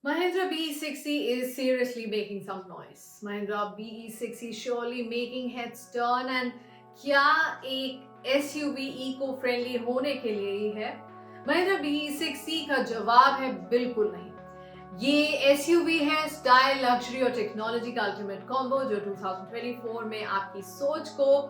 Mahindra BE60 is seriously making some noise. Mahindra BE60 surely making heads turn and क्या एक SUV eco friendly होने के लिए ही है? Mahindra BE60 का जवाब है बिल्कुल नहीं। ये SUV है स्टाइल, लग्जरी और टेक्नोलॉजी का अल्टीमेट कॉम्बो जो 2024 में आपकी सोच को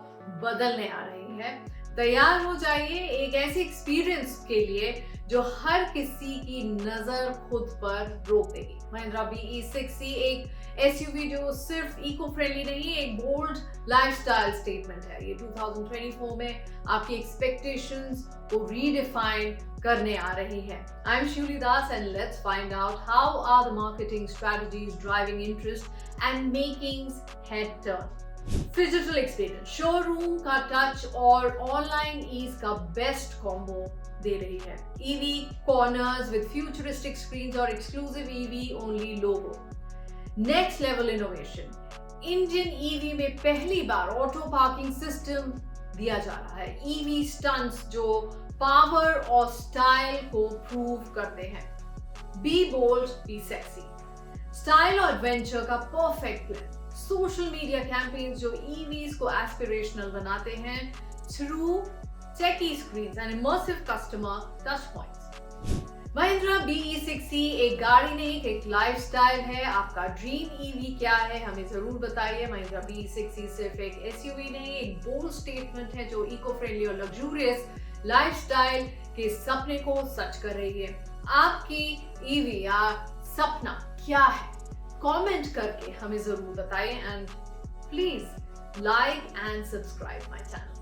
बदलने आ रही है। तैयार हो जाइए एक ऐसे एक्सपीरियंस के लिए जो हर किसी की नजर खुद पर रोक देगी। महिंद्रा BE60 एक SUV जो सिर्फ इको फ्रेंडली नहीं, एक बोल्ड लाइफस्टाइल स्टेटमेंट है। ये 2024 में आपकी एक्सपेक्टेशंस को रीडिफाइन करने आ रही है। I am Shivali Das and let's find out how are the marketing strategies driving interest and making head turn. Digital experience, showroom का टच और ऑनलाइन ईज का बेस्ट कॉम्बो दे रही है। EV corners with futuristic screens और exclusive EV only logo. Next level innovation, Indian EV में पहली बार auto parking system दिया जा रहा है। ईवी स्टंट्स जो पावर और स्टाइल को प्रूव करते हैं। Be bold, be sexy, style और एडवेंचर का perfect blend. Social media campaigns जो ईवीज को एस्पिरेशनल बनाते हैं through techie screens and immersive customer touch points. Mahindra BE60 एक गाड़ी नहीं, एक लाइफस्टाइल है। आपका ड्रीम ईवी क्या है हमें जरूर बताइए। महिंद्रा BE60 सिर्फ एक SUV नहीं, एक बोल्ड स्टेटमेंट है जो इको फ्रेंडली और लग्जूरियस लाइफस्टाइल के सपने को सच कर रही है। आपकी ईवी या सपना क्या है? कमेंट करके हमें जरूर बताइए and please like and subscribe my channel.